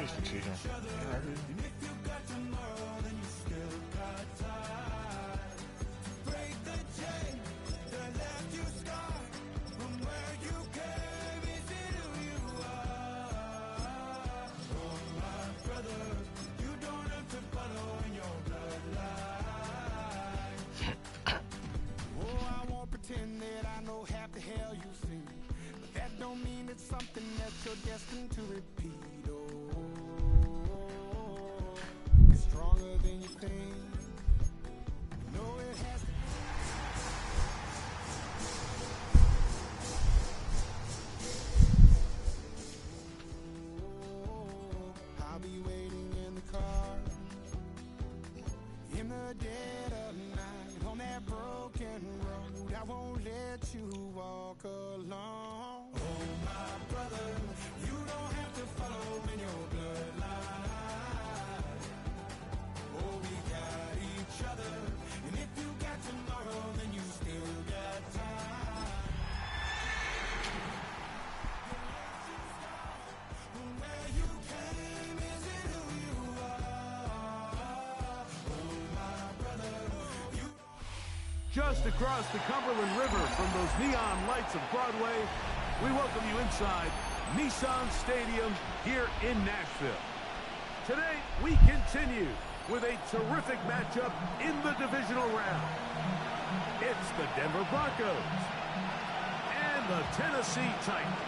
just cheating. Something that you're destined to repeat. Oh, it's stronger than you think. No, it has to. I'll be waiting in the car in the dead of night on that broken road. I won't let you walk alone. Oh, my brother, you don't have to follow in your bloodline. Oh, we got each other, and if you got tomorrow, then you still got time. Where you came isn't who you are. Oh, my brother, you. Just across the Cumberland River from those neon lights of Broadway, we welcome you inside Nissan Stadium here in Nashville. Today, we continue with a terrific matchup in the divisional round. It's the Denver Broncos and the Tennessee Titans.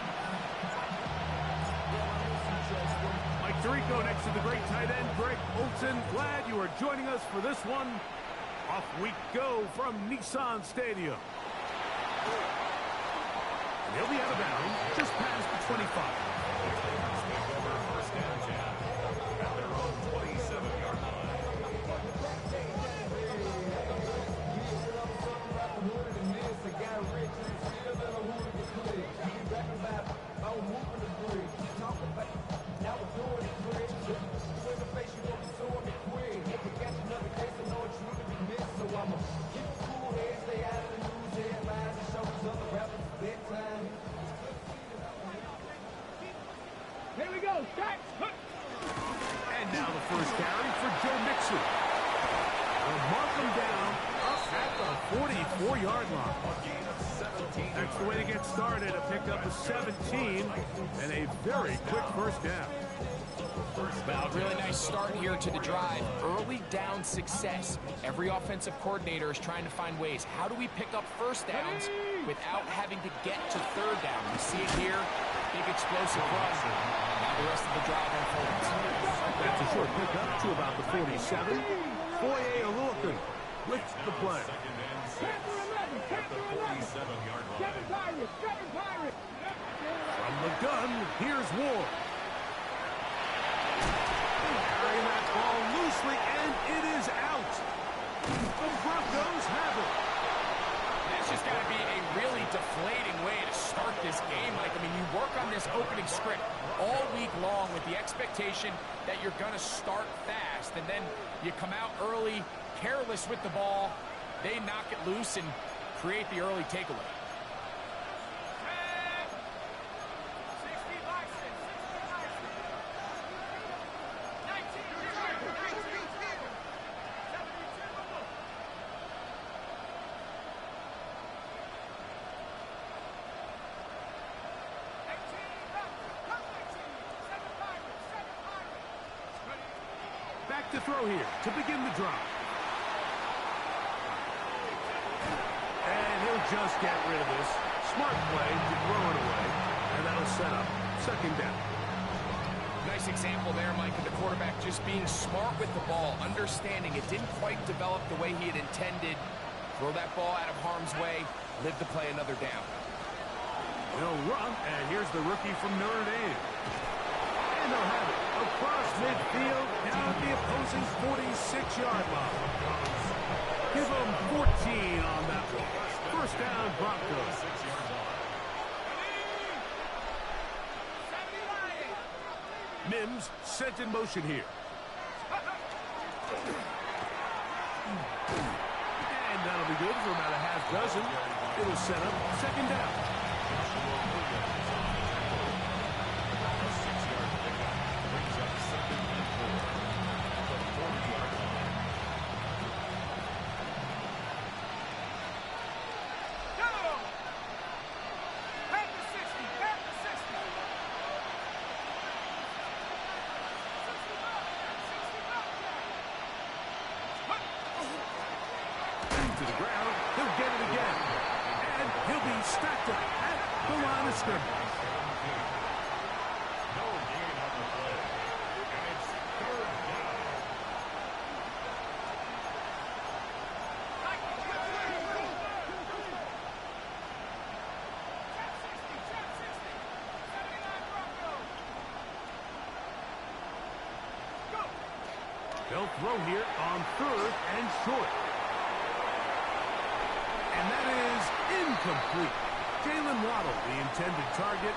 Mike Tirico next to the great tight end, Greg Olsen. Glad you are joining us for this one. Off we go from Nissan Stadium. And he'll be out of bounds just past the 25. First down, Jam. At their own 27-yard line. Here we go, start. And now the first carry for Joe Mixon. They'll mark him down up at the 44-yard line. That's the way to get started. A pickup of 17 and a very quick first down. Well, really nice start here to the drive. Early down success. Every offensive coordinator is trying to find ways. How do we pick up first downs without having to get to third down? We see it here. Big explosive run. Now the rest of the drive unfolds. That's a short pickup to about the 47. Foye Olukun with the play. From the gun, here's Ward. Carrying that ball loosely, and it is out. The Broncos have it. That's just got to be a really deflating way to start this game, Mike. I mean, you work on this opening script all week long with the expectation that you're going to start fast, and then you come out early, careless with the ball. They knock it loose and create the early takeaway. Back to throw here to begin the drive. And he'll just get rid of this. Smart play to throw it away. And that'll set up second down. Nice example there, Mike, of the quarterback just being smart with the ball, understanding it didn't quite develop the way he had intended. Throw that ball out of harm's way, live to play another down. He'll run, and here's the rookie from Notre Dame. And they'll have it across midfield, down at the opposing 46-yard line. Give them 14 on that one. First down, Broncos. Mims sent in motion here. And that'll be good for about a half dozen. It'll set up second down. the ground. He'll get it again. And he'll be stacked up at the line of scrimmage. They'll throw here on 3rd and short. And that is incomplete. Jalen Waddle, the intended target.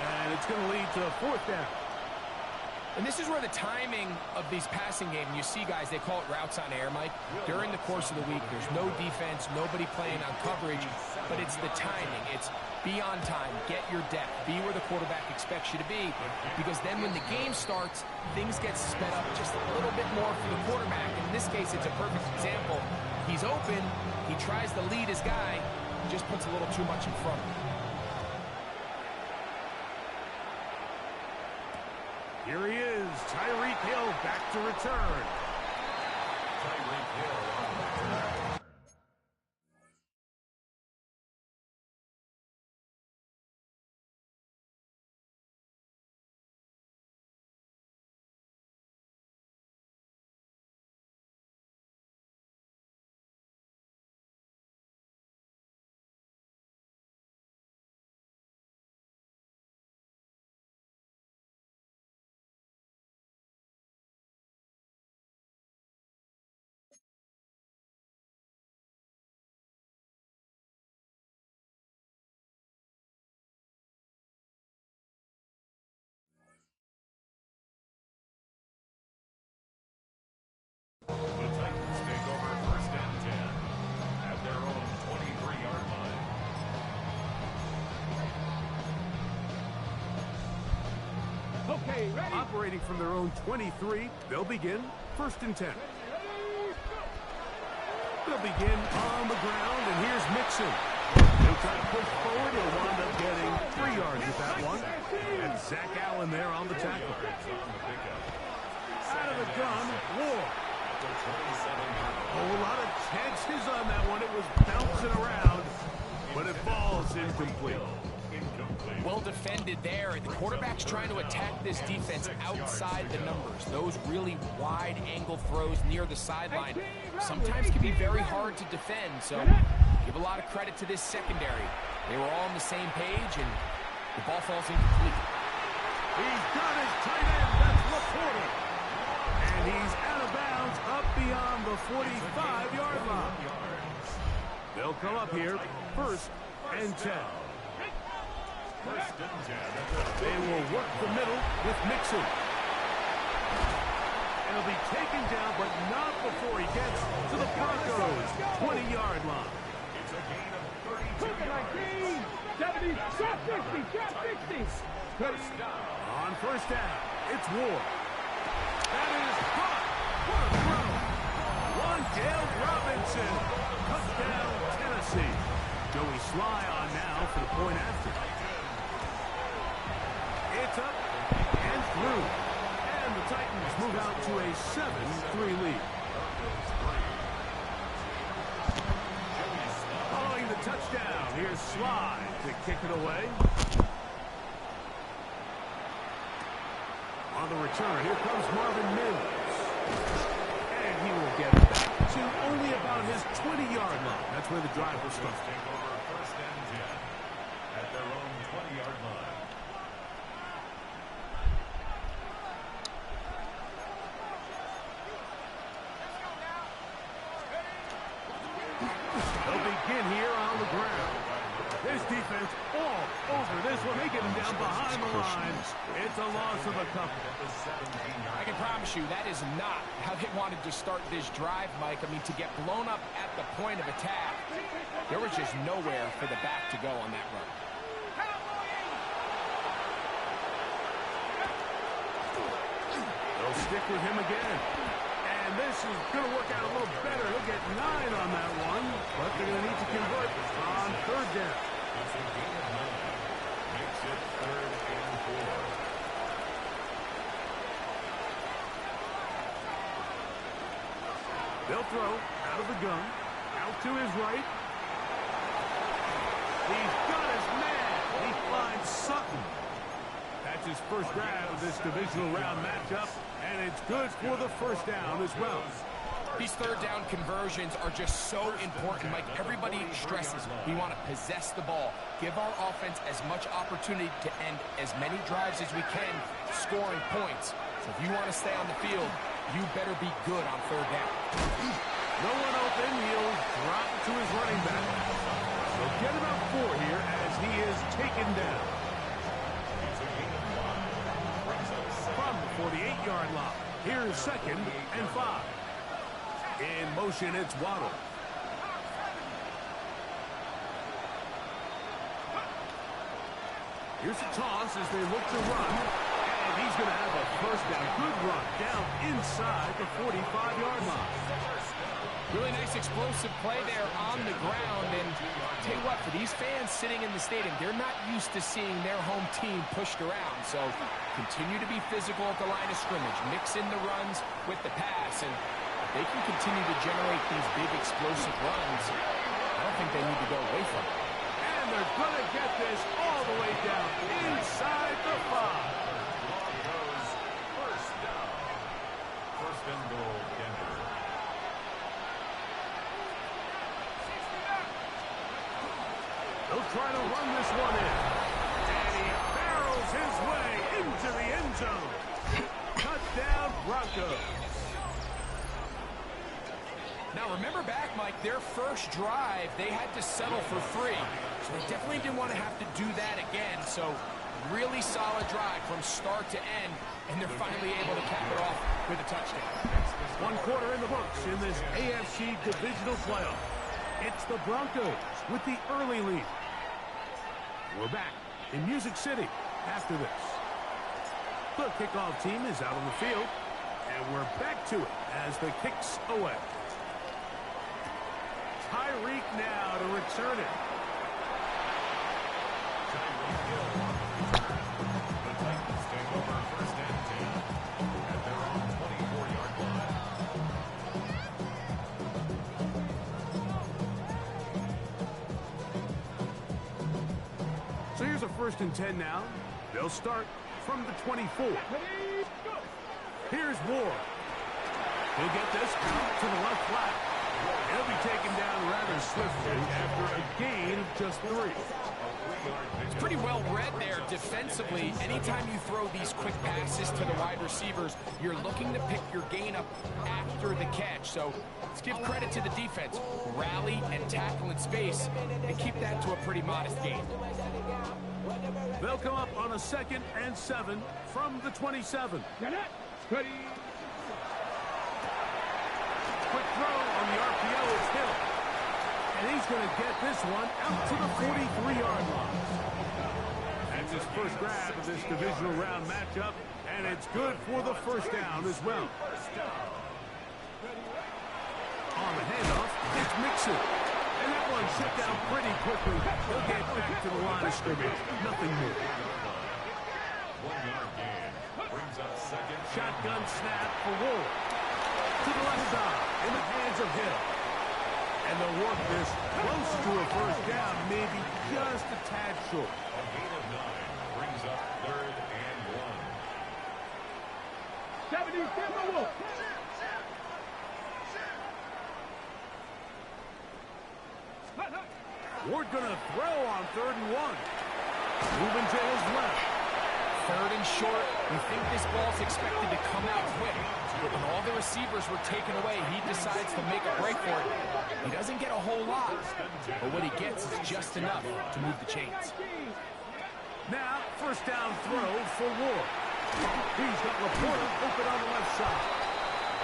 And it's going to lead to 4th down. And this is where the timing of these passing games, you see guys, they call it routes on air, Mike. During the course of the week, there's no defense, nobody playing on coverage, but it's the timing. It's be on time, get your depth, be where the quarterback expects you to be, because then when the game starts, things get sped up just a little bit more for the quarterback. In this case, it's a perfect example. He's open, he tries to lead his guy, just puts a little too much in front of him. Here he is, Tyreek Hill back to return. Tyreek Hill on the return. The Titans take over 1st and 10 at their own 23-yard line. Okay, ready? Operating from their own 23, they'll begin 1st and 10. They'll begin on the ground, and here's Mixon. He'll try to push forward. He'll wind up getting 3 yards with that one. And Zach Allen there on the tackle. Out of the gun, Ward. A whole lot of chances on that one. It was bouncing around, but it falls incomplete. Well defended there. The quarterback's trying to attack this defense outside the numbers. Those really wide angle throws near the sideline sometimes can be very hard to defend. So give a lot of credit to this secondary. They were all on the same page, and the ball falls incomplete. He's got his tight end. That's Laporta. And he's out of bounds up beyond the 45-yard line. They'll come up here 1st and 10. They will work the middle with Mixon. And he'll be taken down, but not before he gets to the Broncos' 20-yard line. It's a gain of 32 19, 70, shot 60, shot 60. On 1st down, it's Ward. That is caught. What a throw. Wandale Robinson. Touchdown, Tennessee. Joey Sly on now for the point after. It's up and through. And the Titans move out to a 7-3 lead. Following the touchdown, here's Sly to kick it away. On the return, here comes Marvin Mims. And he will get it back to only about his 20-yard line. That's where the drive will start. Take over 1st and 10 at their own 20-yard line. They'll begin here on the ground. This defense all over this one. They get him down behind the line. It's a loss of a couple. I can promise you that is not how they wanted to start this drive, Mike. I mean, to get blown up at the point of attack, there was just nowhere for the back to go on that run. They'll stick with him again. And this is going to work out a little better. He'll get 9 on that one, but they're going to need to convert on 3rd down. It's a gain of 9. Makes it 3rd and 4. They'll throw out of the gun. Out to his right. He's got his man. He finds Sutton. That's his first grab of this divisional round matchup, and it's good for the first down as well. These third down conversions are just so important. Like everybody stresses, we want to possess the ball, give our offense as much opportunity to end as many drives as we can, scoring points. So if you want to stay on the field, you better be good on third down. No one open, he'll drop to his running back. He'll get about 4 here as he is taken down. From the 48-yard line, here's 2nd and 5. In motion, it's Waddle. Here's a toss as they look to run. And he's going to have a first down. Good run down inside the 45-yard line. Really nice explosive play there on the ground. And I'll tell you what, for these fans sitting in the stadium, they're not used to seeing their home team pushed around. So continue to be physical at the line of scrimmage. Mix in the runs with the pass. And they can continue to generate these big explosive runs. I don't think they need to go away from it. And they're going to get this all the way down inside the 5. First down. First and goal, Denver. They'll try to run this one in. And he barrels his way into the end zone. Touchdown, Broncos. Now, remember back, Mike, their first drive, they had to settle for 3. So they definitely didn't want to have to do that again. So really solid drive from start to end, and they're finally able to cap it off with a touchdown. 1 quarter in the books in this AFC divisional playoff. It's the Broncos with the early lead. We're back in Music City after this. The kickoff team is out on the field, and we're back to it as the kick's away. Tyreek now to return it. The Titans take over first and 10 at their own 24-yard line. So here's a first and 10 now. They'll start from the 24. Here's Ward. He'll get this to the left flat. He'll be taken down rather swiftly after a gain of just 3. It's pretty well read there defensively. Anytime you throw these quick passes to the wide receivers, you're looking to pick your gain up after the catch. So let's give credit to the defense. Rally and tackle in space and keep that to a pretty modest gain. They'll come up on a 2nd and 7 from the 27. Ready. Quick throw on the RPO is Hill. And he's going to get this one out to the 43-yard line. That's his first grab of this divisional round matchup, and it's good for the first down as well. On the handoff, it's Mixon. And that one shut down pretty quickly. He'll get back to the line of scrimmage. Nothing more. 1-yard gain. Brings up second. Shotgun snap for Ward. To the left side, in the hands of Hill. And they'll work this close to a first down, maybe just a tad short. A gain of 9 brings up 3rd and 1. 70, Wolf. Ward gonna throw on 3rd and 1. Moving to his left. 3rd and short. You think this ball's expected to come out quick. But when all the receivers were taken away, he decides to make a break for it. He doesn't get a whole lot, but what he gets is just enough to move the chains. Now, first down throw for Ward. He's got Laporta open on the left side.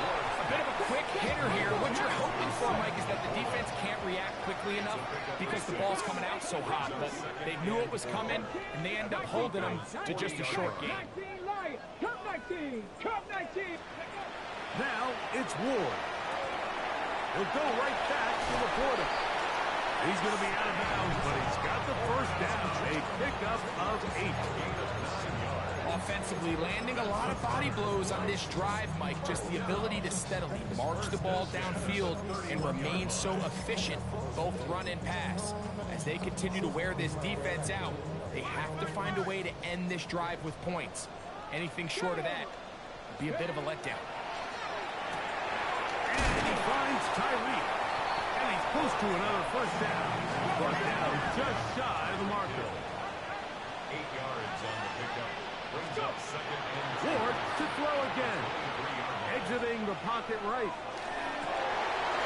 A bit of a quick hitter here. What you're hoping for, Mike, is that the defense can't react quickly enough because the ball's coming out so hot. But they knew it was coming, and they end up holding them to just a short game. Now, it's Ward. He'll go right back to Laporta. He's going to be out of bounds, but he's got the first down. A pickup of 8. defensively, landing a lot of body blows on this drive, Mike. Just the ability to steadily march the ball downfield and remain so efficient, both run and pass. As they continue to wear this defense out, they have to find a way to end this drive with points. Anything short of that would be a bit of a letdown. And he finds Tyreek. And he's close to another first down. Brought down just shy of the marker. 8 yards on the pickup. Brings up second and 2. Ward to throw again. Exiting the pocket right.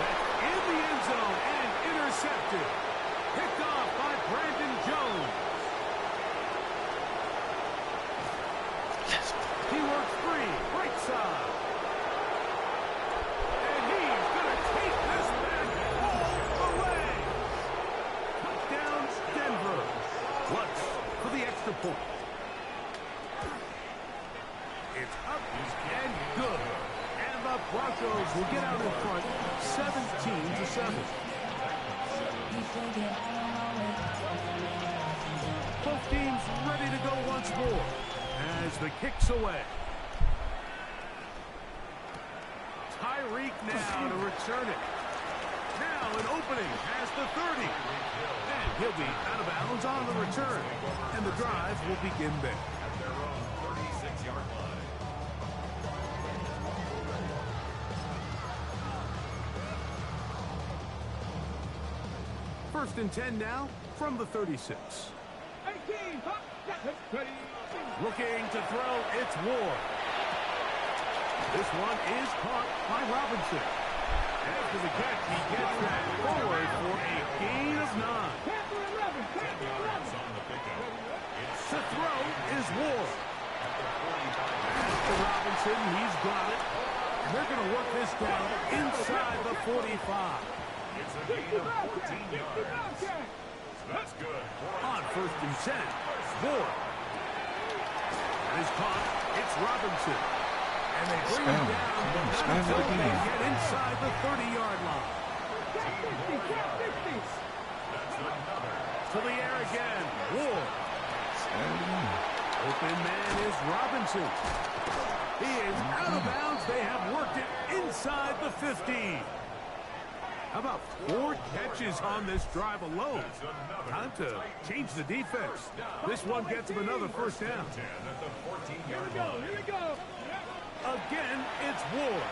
That's in the end zone and intercepted. Picked off by Brandon Jones. He works free, right side. And he's going to take this back all the way. Touchdown, Denver. Lutz for the extra point. It's up and good. And the Broncos will get out in front 17-7. Both teams ready to go once more as the kick's away. Tyreek now to return it. Now an opening past the 30. And he'll be out of bounds on the return. And the drive will begin there. At their own 36-yard line. First and 10 now from the 36. 18, hop, ready. Looking to throw, it's Ward. This one is caught by Robinson. After the catch, he gets that forward for a gain of 9. Panther 11, 10 Panther yards 11. on the pickup. It's To throw is Ward. at the 45. To Robinson, he's got it. And they're going to work this down inside the 45. It's a gain of 14 yards. That's good. On first and 10, Ward. And is caught. It's Robinson. And they bring him down until they get inside the 30-yard line. That's another. To the air again, Ward. Open man is Robinson. He is out of bounds. They have worked it inside the 50. How about 4 catches on this drive alone? Time to change the defense. This one gets him another first down. 10 at the 14-yard Here we go, line. here we go. Again, it's Ward.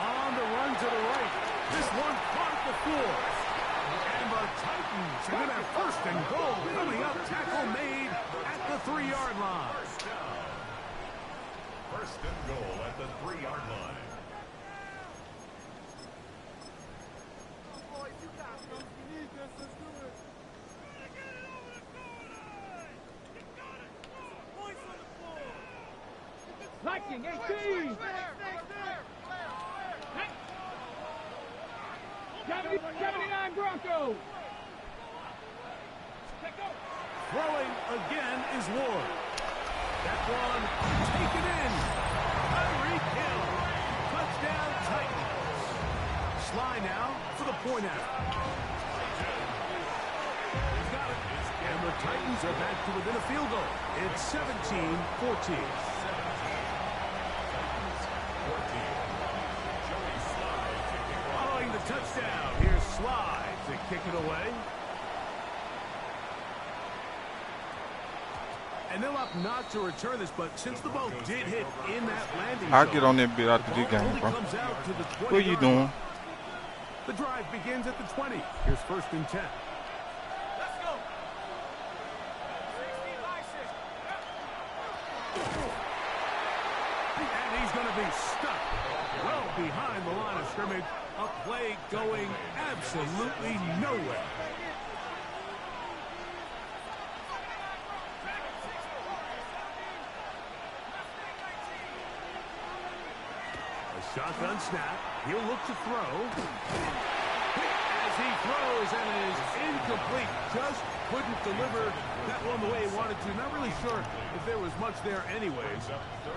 On the run to the right. This one caught at the 4. And the Titans are going to have first and goal coming up. Tackle made at the 3-yard line. First and goal at the 3-yard line. Lightning, 18. 79 Broncos. Throwing again is Ward. That one taken in. Tyreek Hill. Touchdown Titans. Sly now for the point out. He's got it. And the Titans are back to within a field goal. It's 17-14. Following the touchdown, here's Sly to kick it away. And they'll opt not to return this, but since the ball did hit in that landing I'll zone, get on that bit after the this ball game, only bro. comes out to the 20 What are you doing? The drive begins at the 20. Here's first and 10. And he's going to be stuck well behind the line of scrimmage. A play going absolutely nowhere. A shotgun snap. He'll look to throw. As he throws, and it is incomplete. Just couldn't deliver that one the way he wanted to. Not really sure if there was much there anyways.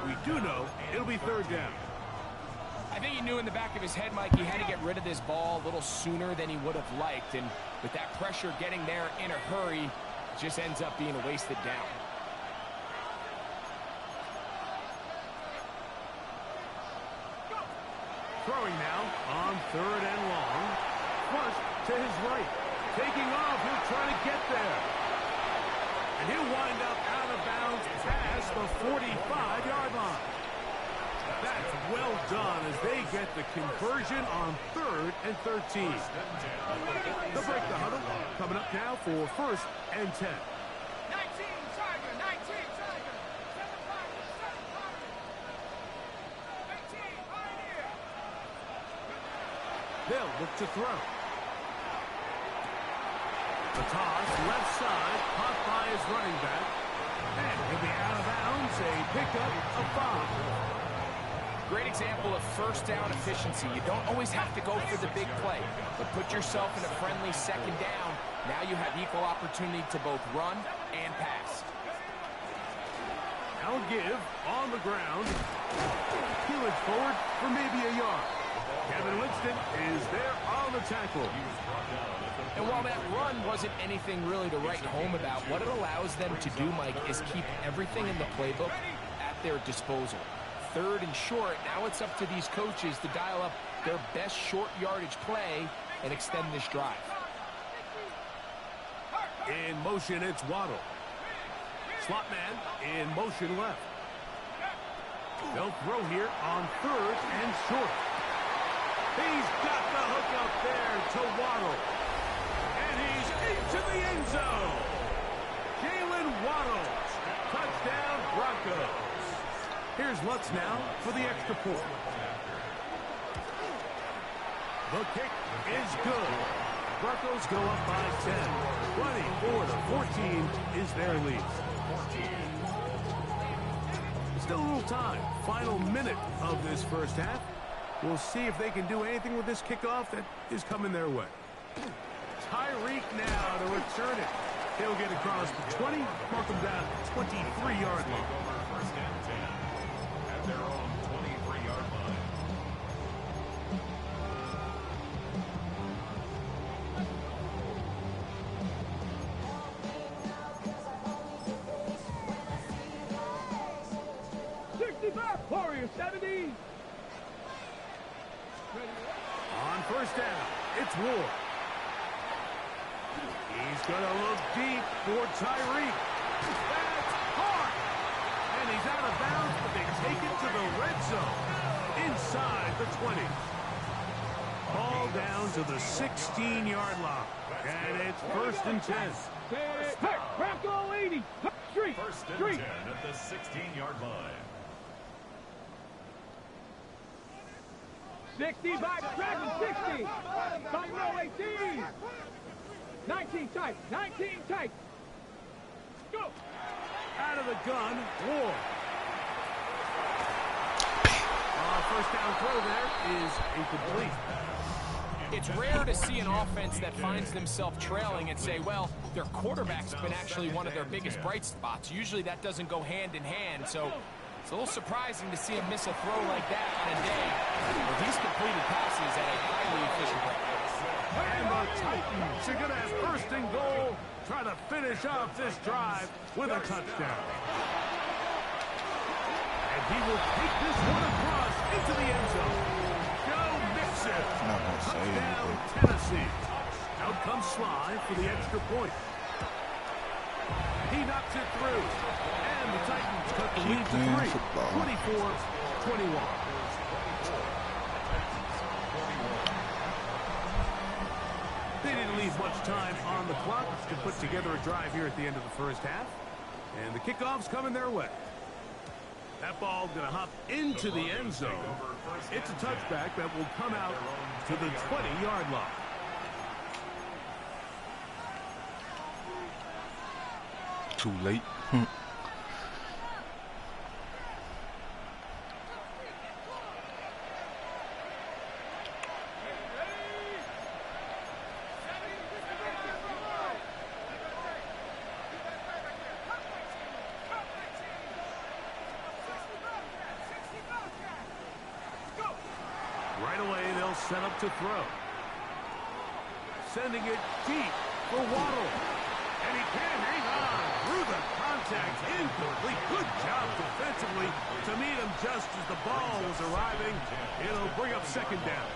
We do know it'll be third down. I think he knew in the back of his head, Mike, he had to get rid of this ball a little sooner than he would have liked. And with that pressure getting there in a hurry, it just ends up being a wasted down. throwing now on 3rd and long. Flush to his right. Taking off, he'll try to get there. And he'll wind up out of bounds past the 45-yard line. That's well done as they get the conversion on 3rd and 13. They'll break the huddle. Coming up now for 1st and 10. 19 Tiger, 19 Tiger. 18 Pioneer. They'll look to throw. The toss, left side, caught by his running back. And he'll be out of bounds, a pickup of 5. Great example of first down efficiency. You don't always have to go for the big play, but put yourself in a friendly 2nd down. Now you have equal opportunity to both run and pass. Now give on the ground. Hewitt forward for maybe a yard. Kevin Winston is there on the tackle. And while that run wasn't anything really to write home about, what it allows them to do, Mike, is keep everything in the playbook at their disposal. 3rd and short, now it's up to these coaches to dial up their best short yardage play and extend this drive. In motion, it's Waddle. Slot man in motion left. They'll throw here on 3rd and short. He's got the hook up there to Waddle. And he's into the end zone. Jalen Waddle. Touchdown, Broncos. Here's Lutz now for the extra point. The kick is good. Broncos go up by 10. 24-14 is their lead. Still a little time. Final minute of this first half. We'll see if they can do anything with this kickoff that is coming their way. Tyreek now to return it. He'll get across the 20, mark him down at the 23-yard line. First and 10 at their own 23-yard line. Warrior 70. On first down, it's Ward. He's going to look deep for Tyreek. That's hard. And he's out of bounds, but they take it to the red zone. Inside the 20. Ball down to the 16-yard line. And it's 1st and 10. Hey, Bronco 80. Street. First and 10 at the 16-yard line. 65, Dragon 60. Time row 18. 19 tight, 19 tight. Go. Out of the gun, Ward. First down throw there is incomplete. It's rare to see an offense that finds themselves trailing and say, well, their quarterback's been actually one of their biggest bright spots. Usually that doesn't go hand in hand, so it's a little surprising to see him miss a throw like that on a day where he's completed passes at a highly efficient rate. And the Titans are going to have 1st and goal, try to finish off this drive with a touchdown. And he will take this one across into the end zone. Joe Mixon. Touchdown, Tennessee. Out comes Sly for the extra point. He knocks it through. And the Titans cut the lead to 3. 24-21. They didn't leave much time on the clock to put together a drive here at the end of the first half. And the kickoff's coming their way. That ball going to hop into the end zone. It's a touchback that will come out to the 20-yard line. Too late. Right away, they'll set up to throw. Sending it deep for Waddle. And he can hang on through the contact, incomplete. Good job defensively to meet him just as the ball was arriving. It'll bring up second down.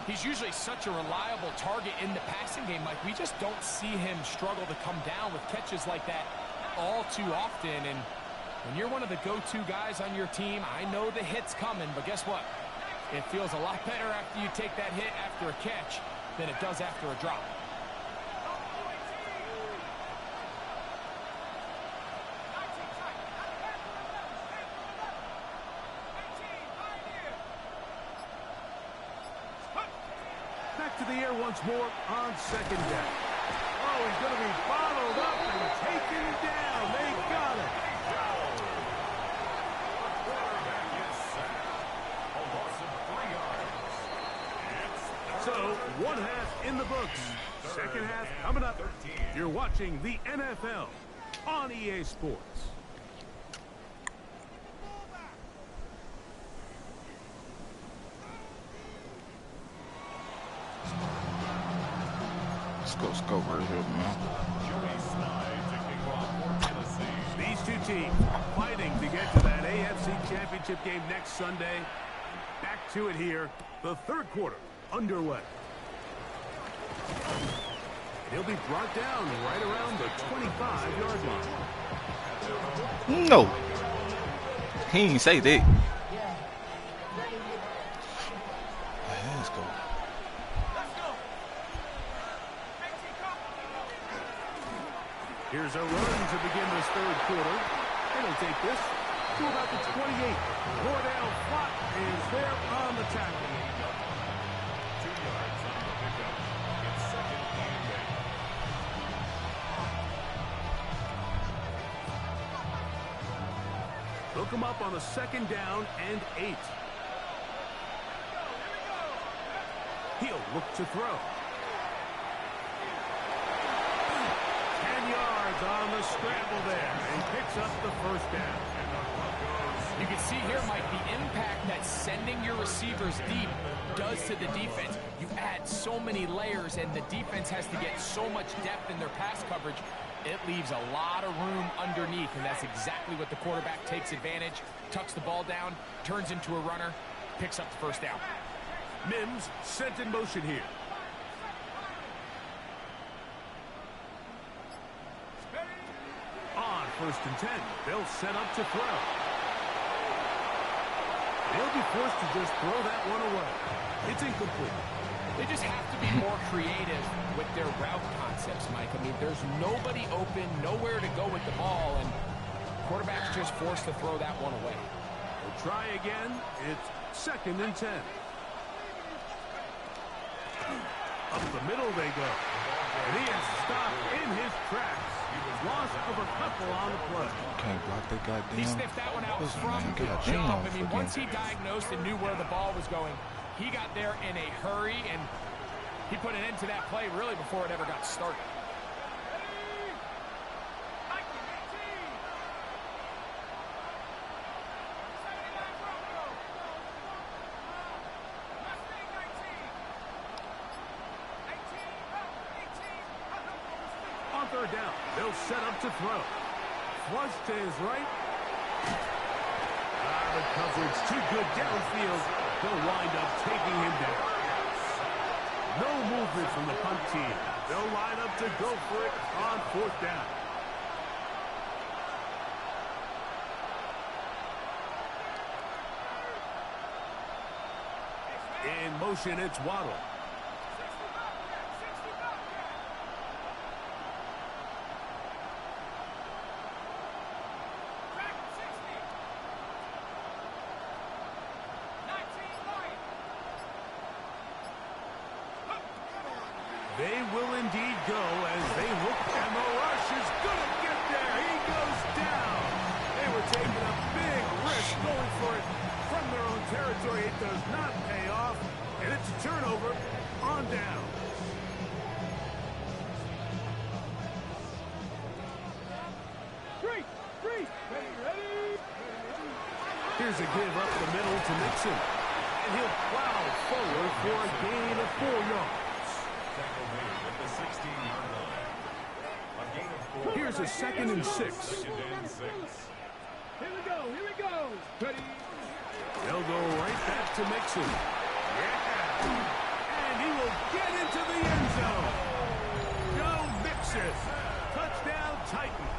He's usually such a reliable target in the passing game, Mike. We just don't see him struggle to come down with catches like that all too often. And when you're one of the go-to guys on your team, I know the hit's coming, but guess what? It feels a lot better after you take that hit after a catch than it does after a drop. Back to the air once more on second down. Oh, he's going to be followed up and taken down. They got it. So, one half in the books. Second half coming up. You're watching the NFL on EA Sports. Let's go right here, man. These two teams fighting to get to that AFC Championship game next Sunday. Back to it here. The third quarter underway. He'll be brought down right around the 25-yard line. No. He ain't say that. Let's go. Here's a run to begin this third quarter. It'll take this to about the 28. Cordell Flott is there on the tackle. 2 yards on the pickup. It's second and 8. Look him up on a second down and 8. He'll look to throw. 10 yards on the scramble there and picks up the first down. You can see here, Mike, the impact that sending your receivers deep does to the defense. You add so many layers, and the defense has to get so much depth in their pass coverage. It leaves a lot of room underneath, and that's exactly what the quarterback takes advantage, tucks the ball down, turns into a runner, picks up the first down. Mims sent in motion here. On first and 10, they'll set up to throw. They'll be forced to just throw that one away. It's incomplete. They just have to be more creative with their route concepts, Mike. I mean, there's nobody open, nowhere to go with the ball, and quarterback's just forced to throw that one away. They'll try again. It's second and 10. Up the middle they go. And he is stopped in his tracks. He was lost of a couple on the play. Can't block that goddamn. He sniffed that one out from the jump. I mean, once he diagnosed and knew where the ball was going, he got there in a hurry, and he put an end to that play really before it ever got started. On third down, they'll set up to throw. Flush to his right. The coverage too good downfield. They'll wind up taking him down. No movement from the punt team. They'll line up to go for it on fourth down. In motion, it's Waddle. They will indeed go as they look, and the rush is going to get there. He goes down. They were taking a big risk going for it from their own territory. It does not pay off, and it's a turnover on down. Ready. Here's a give up the middle to Mixon, and he'll plow forward for a gain of 4 yards. Tackle made at the 16-yard line. A gain of Here's a 2nd and 6. Second and 6. Here we go. Here we go. Ready. They'll go right back to Mixon. Yeah. And he will get into the end zone. Joe Mixon. Touchdown Titans.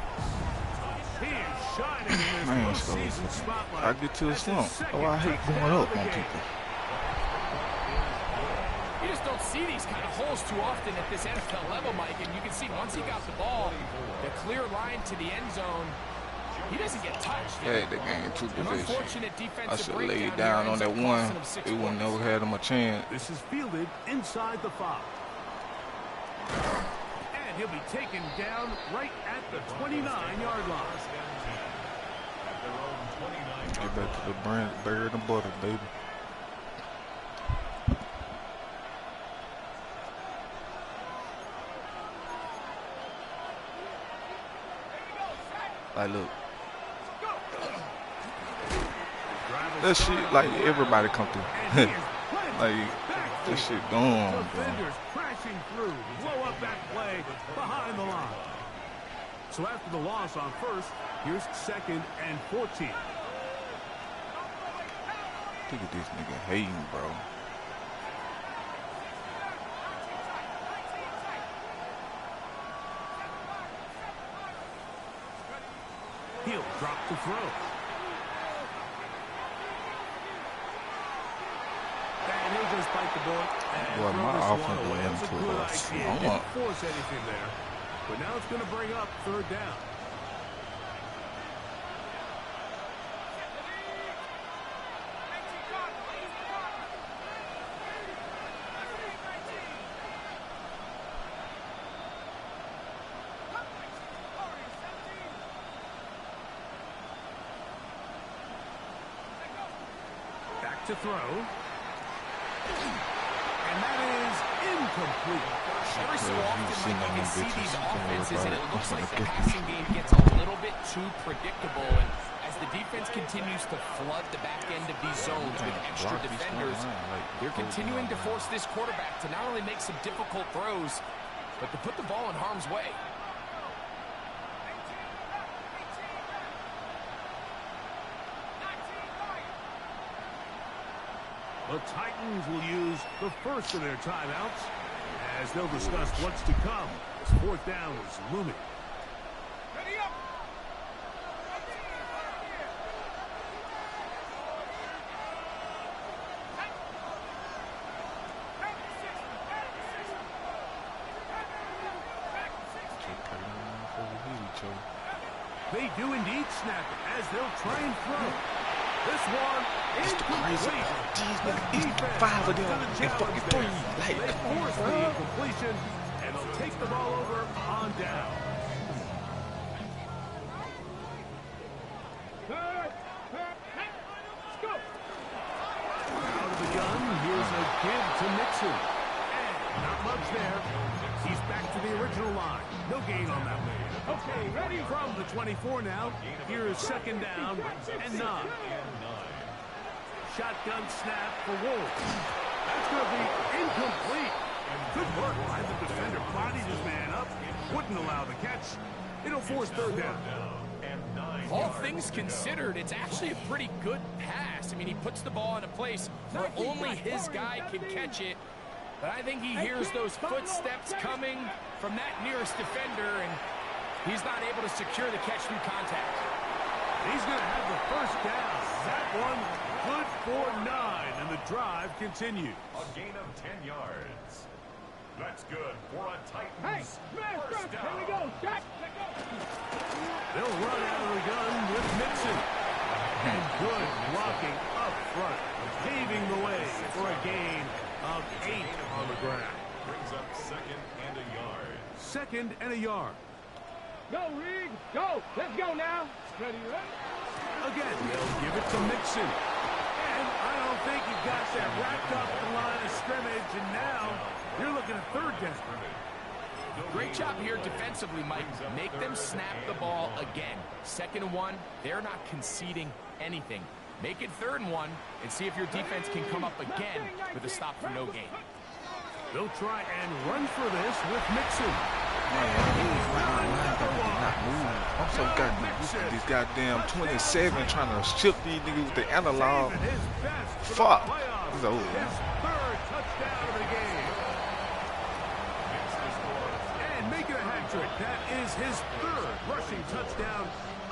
He is shining in Man, this so postseason spotlight. I get to a slump. Oh, I hate going up on people. You just don't see these kind of holes too often at this NFL level, Mike. And you can see once he got the ball, the clear line to the end zone, he doesn't get touched. Yeah, the game too An position. unfortunate I defensive should have breakdown laid here down on ends that up one. costing him 6 It wouldn't points. never had him a chance. This is fielded inside the 5. And he'll be taken down right at the 29-yard line. Get back to the bread and butter, baby. Like, look. That shit, like, everybody come through. Like, that shit gone, bro. Defenders crashing through, blow up that play behind the line. So after the loss on first, here's 2nd and 14. Look at this nigga hating, bro. He'll drop to throw. And he'll just bite the bullet. And Boy, throw my this one offense away. went That's a into good a idea. slump. Didn't force anything there. But now it's going to bring up 3rd down. Back to throw. And that is incomplete. Every so often, You've seen Mike, you can them see bitches these going offenses, and it about looks it. like the Get passing game gets a little bit too predictable. And as the defense continues to flood the back end of these zones with extra defenders, they're continuing to force this quarterback to not only make some difficult throws, but to put the ball in harm's way. The Titans will use the first of their timeouts as they'll discuss what's to come as 4th down is looming. Ready up. They do indeed snap it as they'll try and throw. This one It's the crazy incomplete. part. These The niggas, it's defense 5 of them gonna and challenge fucking this. 3. Like, They come on, force the bro. incompletion, and they'll take the ball over on down. Let's go. Out of the gun, here's a give to Mixon. And not much there. He's back to the original line. No gain on that one. Okay, ready. From the 24 now, here is 2nd down and 9. Shotgun snap for Wolves. That's going to be incomplete. Good work by the defender. Bodied his man up. Wouldn't allow the catch. It'll force 3rd down. All things considered, it's actually a pretty good pass. I mean, he puts the ball in a place where only his guy can catch it. But I think he hears those footsteps coming from that nearest defender, and he's not able to secure the catch through contact. He's going to have the first down. That one good for 9, and the drive continues. A gain of 10 yards. That's good for a Titans. Hey, smash first truck. Here we go. Shot. Let go. They'll run out of the gun with Mixon. And good blocking up front, paving the way for a gain of 8 on the ground. Brings up 2nd and a yard. 2nd and a yard. Go, Rig. Go. Let's go now. Ready, ready. Again, they'll give it to Mixon. And I don't think he got that wrapped up at the line of scrimmage, and now you're looking at 3rd down. Great job here defensively, Mike. Make them snap the ball again. 2nd and 1, they're not conceding anything. Make it 3rd and 1 and see if your defense can come up again with a stop for no gain. They'll try and run for this with Mixon. I'm so goddamn used to these goddamn 27 trying to shift these niggas with the analog. Fuck. It's over. Third touchdown of the game. And making a hat trick. That is his third rushing touchdown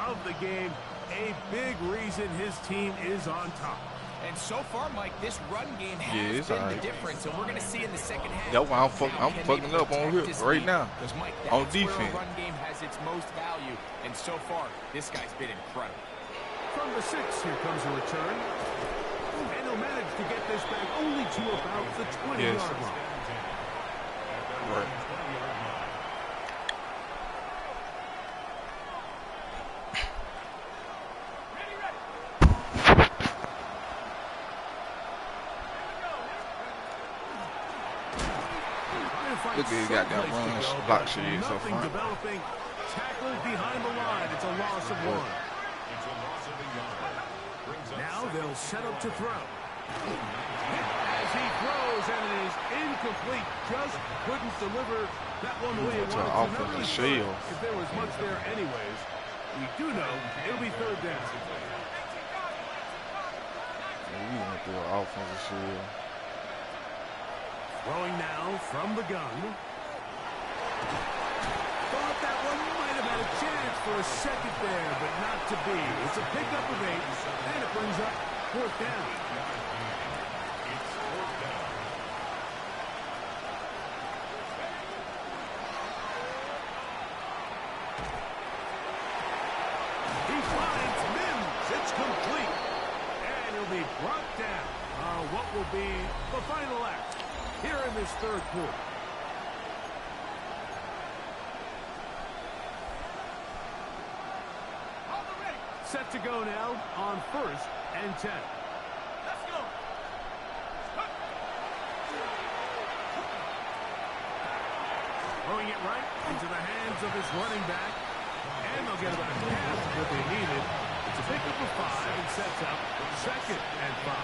of the game. A big reason his team is on top. And so far, Mike, this run game has been the difference, and we're going to see in the second half. That's why I'm fucking up on here right now. Because, Mike, on that's defense. where a run game has its most value, and so far, this guy's been incredible. From the 6, here comes a return. And he'll manage to get this back only to about the 20-yard line. Right. Look at these goddamn run block shit so far. Developing, tackled behind the line. It's a loss of 1. Now they'll set up to throw. As he throws, and it is incomplete. Just couldn't deliver that one the way he wanted to. Not really sure if there was much there anyways. We do know it'll be third down. We went through an offensive shield. Throwing now from the gun. Thought that one might have had a chance for a second there, but not to be. It's a pickup of 8, and it brings up fourth down. He finds Mims. It's complete. And he'll be brought down. What will be the final act here in this third quarter. Set to go now on 1st and 10. Let's go. Throwing it right into the hands of his running back. And they'll get about half what they needed. It's a pickup of 5 and sets up 2nd and 5.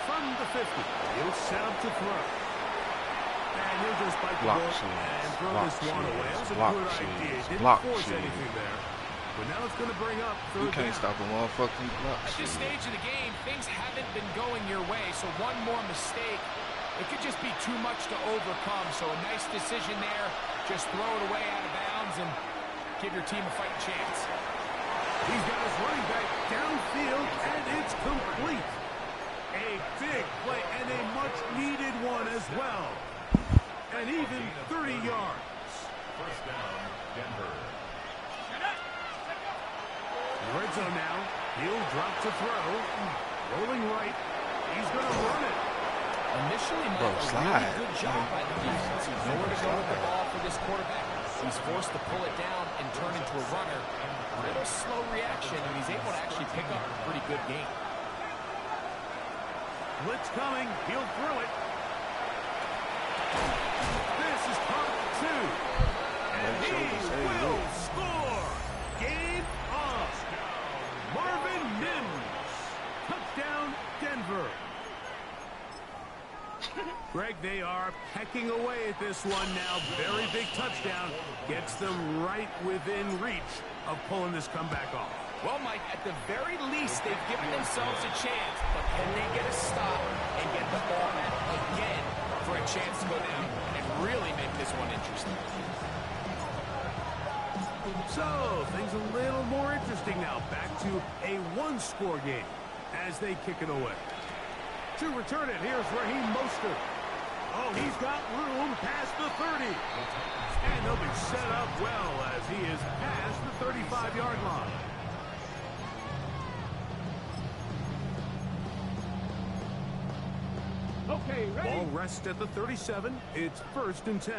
From the 50, he'll set up to throw. And he'll just bite the ball and throw this one away. That was a good idea. Didn't force anything there. But now it's going to bring up third down. You can't stop a motherfucking block. At this stage of the game, things haven't been going your way, so one more mistake, it could just be too much to overcome. So a nice decision there. Just throw it away out of bounds and give your team a fighting chance. He's got his running back downfield, and it's complete. A big play and a much-needed one as well. And even 30 yards. First down, Denver. Red zone now. He'll drop to throw. Rolling right. He's going to run it. Initially, Mike, a really good job by the defense. He's nowhere to go with the ball for this quarterback. He's forced to pull it down and turn into a runner. A little slow reaction, and he's able to actually pick up a pretty good game. Blitz coming. He'll throw it. This is part 2. And he will score. Game on. Marvin Mims. Touchdown, Denver. Greg, they are pecking away at this one now. Very big touchdown. Gets them right within reach of pulling this comeback off. Well, Mike, at the very least, they've given themselves a chance. But can they get a stop and get the ball back again for a chance to go down and really make this one interesting? So, things a little more interesting now. Back to a one-score game as they kick it away. To return it, here's Raheem Mostert. Oh, he's got room past the 30. And they'll be set up well as he is past the 35-yard line. Okay, ready? Ball rests at the 37. It's 1st and 10.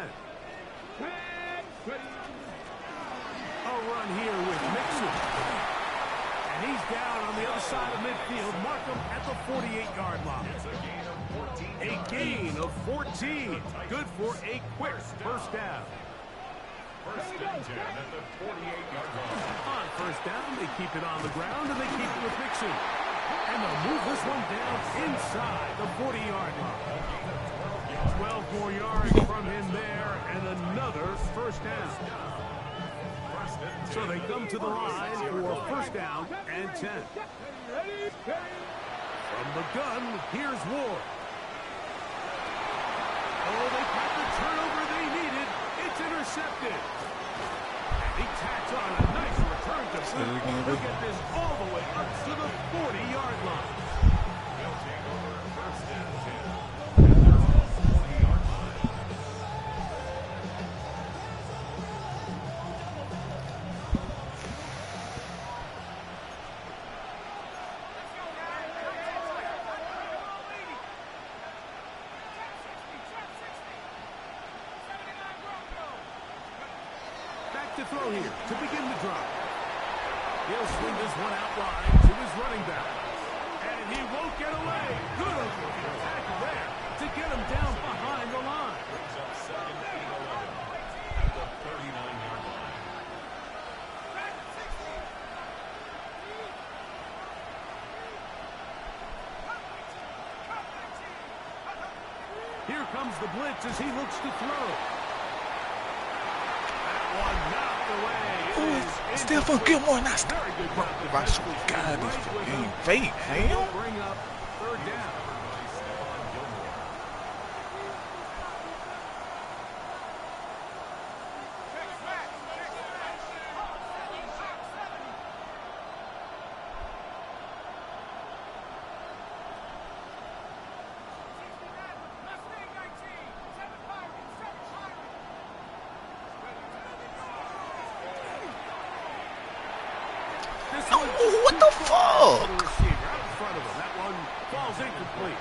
Ready. A run here with Mixon. And he's down on the other side of midfield. Mark him at the 48-yard line. A gain of 14. Good for a quick first down. First and 10 at the 48-yard line. On first down, they keep it on the ground, and they keep it with Mixon. And And they'll move this one down inside the 40-yard line. 12 more yards from him there, and another first down. So they come to the line for first down and 10. From the gun, here's Ward. Oh, they got the turnover they needed. It's intercepted. And he tacks on a nice return to He'll get this all the way up to the 40-yard line. They'll take over first and 10. And they're on the 40-yard line. To throw here to begin the drive. He'll swing this one out wide to his running back. And he won't get away. Good tackle there to get him down behind the line. Brings up second and 11 at the 39-yard line. Here comes the blitz as he looks to throw. One knocked away. Stephon Gilmore not starting. I swear to God, this game fake, man. Bring up third down. What the fuck? That one falls incomplete.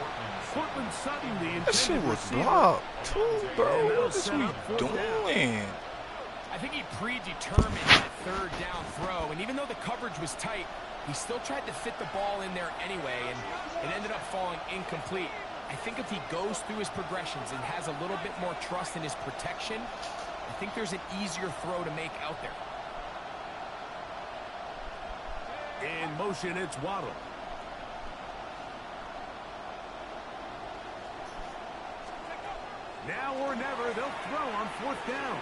Cortland Sutton, the That shit intended was receiver. blocked too, bro. What is we doing? I think he predetermined that third down throw, and even though the coverage was tight, he still tried to fit the ball in there anyway, and it ended up falling incomplete. I think if he goes through his progressions and has a little bit more trust in his protection, I think there's an easier throw to make out there. In motion, it's Waddle. Now or never, they'll throw on fourth down.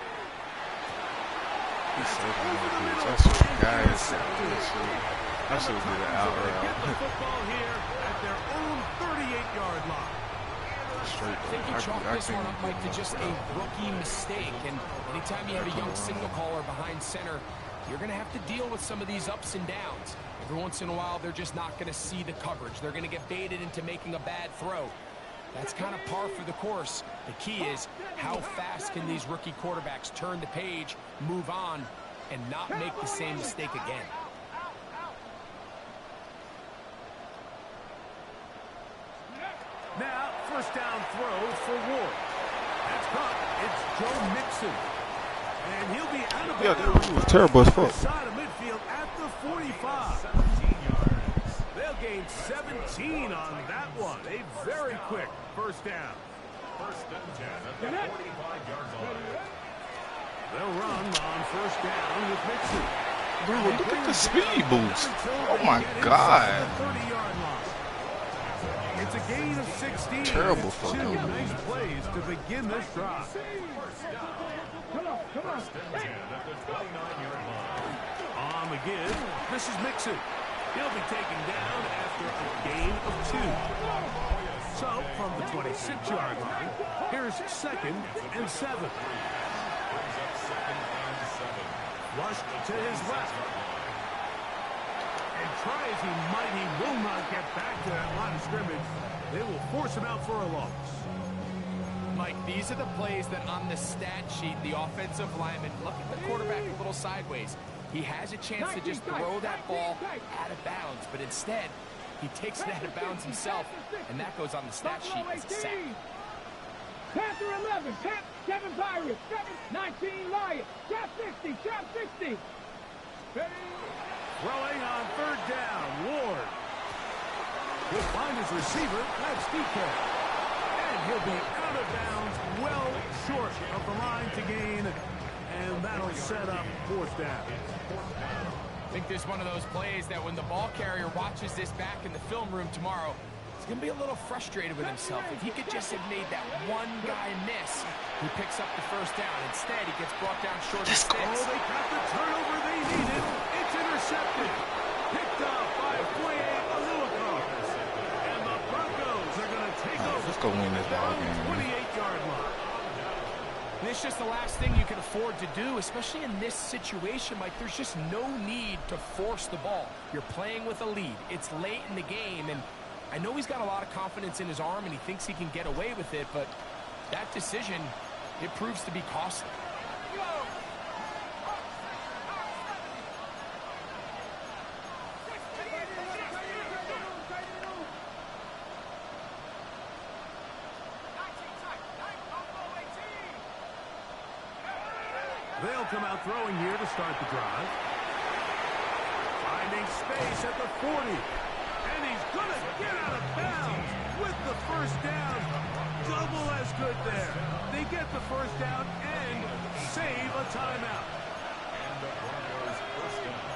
He's so good. That's what guys say. I should have did it out Get the route. football here at their own 38-yard line. Straight I think you chalk this one up, Mike, to just a rookie mistake. And anytime you have a young signal caller behind center, you're going to have to deal with some of these ups and downs. Every once in a while, they're just not going to see the coverage. They're going to get baited into making a bad throw. That's kind of par for the course. The key is how fast can these rookie quarterbacks turn the page, move on, and not make the same mistake again. Now, first down throw for Ward. That's caught. It's Joe Mixon. And he'll be out of bounds. That was terrible as fuck. Side of midfield at the 45. 17 yards. They'll gain 17 on that one. A very quick first down. First and 10 at the 45-yard line. They'll run on first down with Mixon. Bro, look at the speed boost. Oh my God. 30-yard line. It's a gain of 16. Terrible It's for two them. nice plays to begin this drive. First and 10 at the 29-yard line. On the give, this is Mixon. He'll be taken down after a gain of 2. So, from the 26-yard line, here's second and 7. Brings up second and 7. Rushed to his left. And try as he might, he will not get back to that line of scrimmage. They will force him out for a loss. Mike, these are the plays that on the stat sheet, the offensive lineman, look at the quarterback a little sideways. He has a chance to just throw that ball out of bounds, but instead, he takes it out of bounds himself, and that goes on the stat sheet as a sack. Panther 11, 7 Pirates, 19 Lions, shot 60, shot 60. Throwing on third down, Ward. He'll find his receiver, that's DK. And he'll be out of bounds, well short of the line to gain, and that'll set up fourth down. think this is one of those plays that when the ball carrier watches this back in the film room tomorrow, he's going to be a little frustrated with himself. If he could just have made that one guy miss, he picks up the first down. Instead, he gets brought down short of sticks. Oh, they got the turnover they needed. It's intercepted. Picked up by Foye Aluako. And the Broncos are going to take over. Let's go win this ball game. 28-yard line. And it's just the last thing you can afford to do, especially in this situation. Like, there's just no need to force the ball. You're playing with a lead. It's late in the game, and I know he's got a lot of confidence in his arm, and he thinks he can get away with it, but that decision, it proves to be costly. They'll come out throwing here to start the drive. Finding space at the 40. And he's going to get out of bounds with the first down. Double as good there. They get the first down and save a timeout. And the Broncos first down.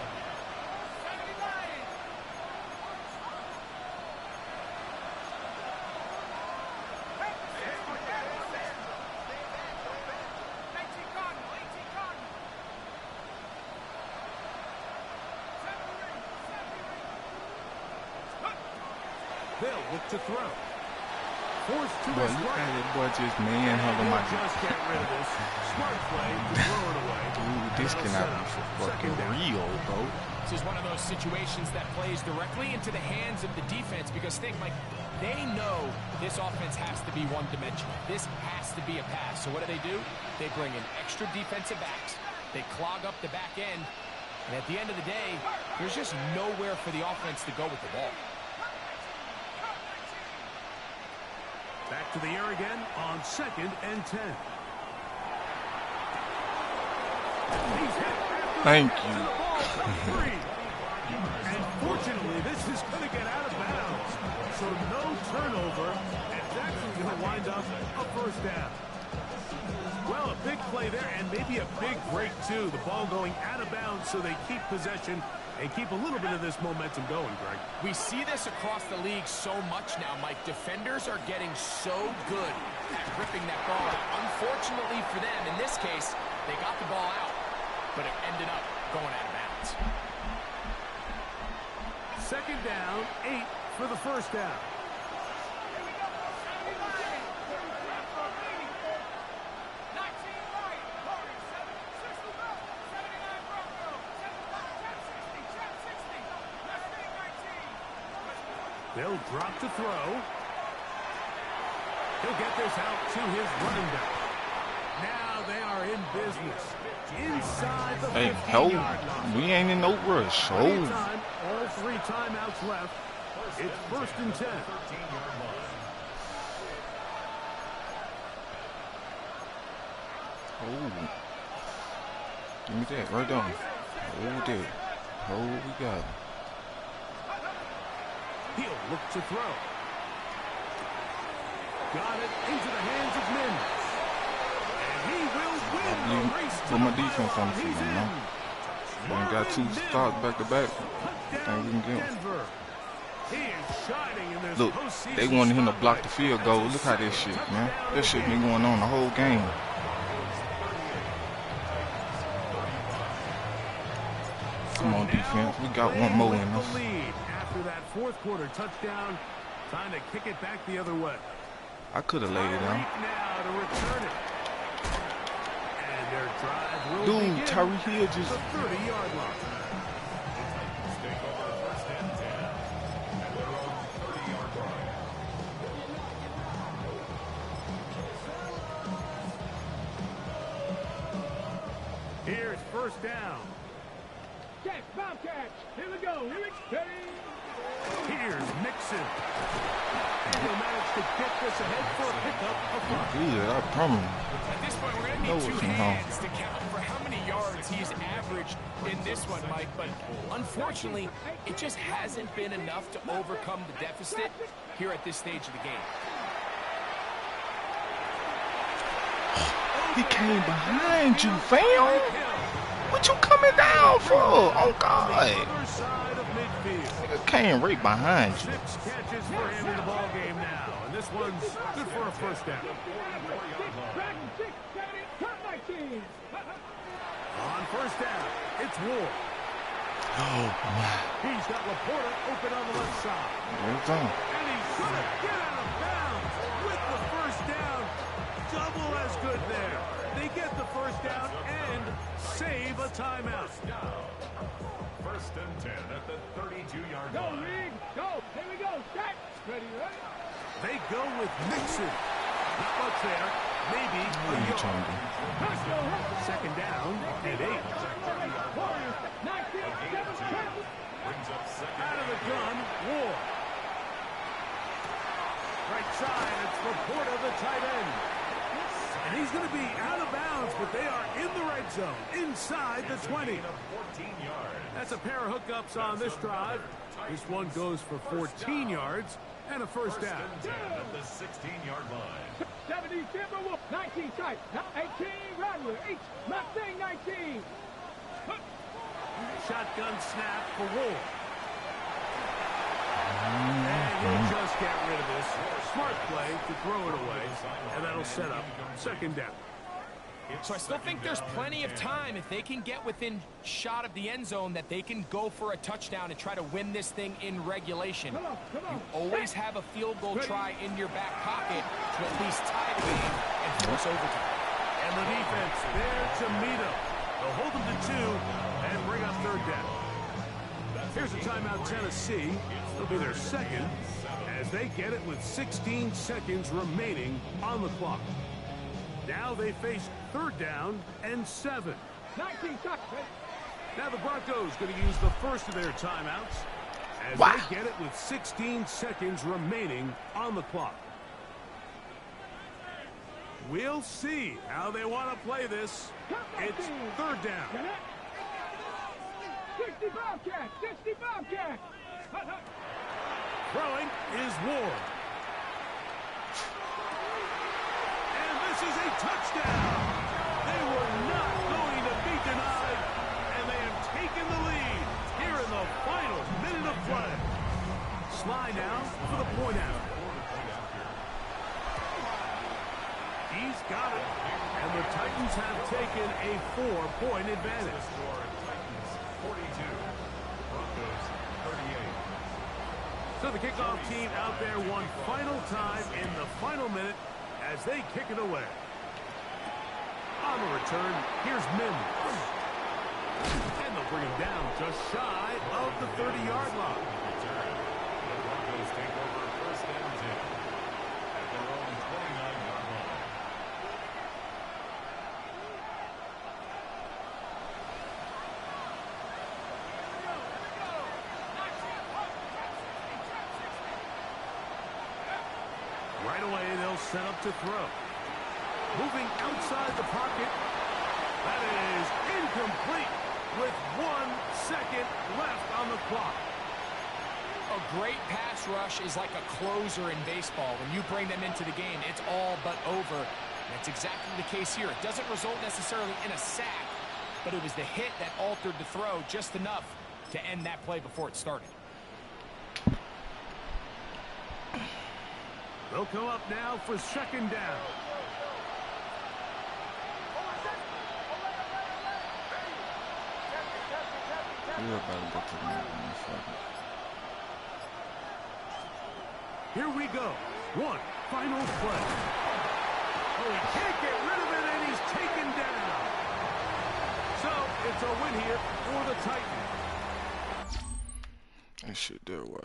They'll look to throw. Forced to Boy, his look right. at that boy just manhandle my Just get rid of this. Smart play to throw it away. dude. This cannot be fucking real, bro. This is one of those situations that plays directly into the hands of the defense because think, Mike, they know this offense has to be one-dimensional. This has to be a pass. So what do? They bring in extra defensive backs. They clog up the back end. And at the end of the day, there's just nowhere for the offense to go with the ball. Back to the air again on 2nd and 10. He's hit Thank to you. the ball for 3. And fortunately, this is going to get out of bounds. So no turnover. And it's actually going to wind up a first down. Well, a big play there and maybe a big break, too. The ball going out of bounds so they keep possession and keep a little bit of this momentum going, Greg. We see this across the league so much now, Mike. Defenders are getting so good at ripping that ball out. Unfortunately for them, in this case, they got the ball out, but it ended up going out of bounds. 2nd down, 8 for the first down. They'll drop to throw. He'll get this out to his running back. Now they are in business. Inside the 15-yard line. We ain't in no rush. Plenty of time, all 3 timeouts left. It's 1st and 10. Oh. Give me that right on. Hold that. Hold we got it. He'll look to throw. Got it into the hands of Mims. And he will win the race to Put my the defense on bottom. the field, He's man. in. We ain't got 2 starts back to back. Touchdown, Think we can get him. Denver. He is shining in this Look, postseason they wanted him to block the spotlight. field goal. Look how this shit, man. That shit been going on the whole game. Come on, defense. We got one more in us. The lead after that 4th quarter touchdown. Time to kick it back the other way. I could have laid it down. Now to return it. And their drive will Dude, begin Tyreek Hill at just... the 30-yard line. Take over 1st and 10. And they're on the 30-yard line. Here's 1st down. Catch, bomb catch. Here we go. Here we go. Here's Mixon. And he'll manage to get this ahead for a pickup of 5. Good, I promise. At this point, we're going to No, need 2 it's from home. hands to count for how many yards he's averaged in this one, Mike. But unfortunately, it just hasn't been enough to overcome the deficit here at this stage of the game. He came behind you, fam. What you coming down for? Oh God! Other side of midfield. Nigga came right behind you. 6 catches for him in the ball game now, and this one's good for a first down. On first down, it's Ward. Oh my! He's got Laporta open on the left side. Well done. And he's going to get out of bounds with the first down. Double as good there. They get the first down and save a timeout. First and 10 at the 32-yard Go, line. Reed. Go. Here we go. Set. Ready, ready. They go with Mixon. Not much there. Maybe What are a you yard. trying to do? Second down and 8. Warriors. 19, 7, Brings up second. Out of the gun, Ward. Right side, it's Laporta, the tight end. And he's going to be out of bounds, but they are in the red zone, inside the 20. 14 yards. That's a pair of hookups on this drive. This one goes for 14 yards and a first down. And 10 at the 16-yard line. 70 Timberwolves. 19 tight. 18 Rattler. Each. Mustang 19. Shotgun snap for Ward. And he'll just get rid of this. Smart play to throw it away, and that'll set up second down. So I still think there's plenty of time if they can get within shot of the end zone that they can go for a touchdown and try to win this thing in regulation. Come on. You always have a field goal try in your back pocket to at least tie the game and force overtime. And the defense there to meet him. They'll hold them to 2 and bring up third down. Here's a timeout, Tennessee. It'll be their second as they get it with 16 seconds remaining on the clock. Now they face third down and 7. 19 tight. Now the Broncos going to use the first of their timeouts as Wow. they get it with 16 seconds remaining on the clock. We'll see how they want to play this. It's third down. 60 Bobcat. 60 Bobcat. Throwing is Ward. And this is a touchdown. They were not going to be denied, and they have taken the lead here in the final minute of play. Sly now for the point out. He's got it, and the Titans have taken a 4-point advantage. Score Titans 42. Broncos 38. So the kickoff team out there one final time in the final minute as they kick it away. On the return, here's Mims. And they'll bring him down just shy of the 30-yard line. The Broncos take over first and 10 at their own 29-yard line. Right away, they'll set up to throw. Moving outside the pocket. That is incomplete with 1 second left on the clock. A great pass rush is like a closer in baseball. When you bring them into the game, it's all but over. That's exactly the case here. It doesn't result necessarily in a sack, but it was the hit that altered the throw just enough to end that play before it started. They'll come up now for second down. We're about to get to the middle in a second. Here we go. One final play. Oh, he can't get rid of it, and he's taken down. So it's a win here for the Titans. That shit there, wow.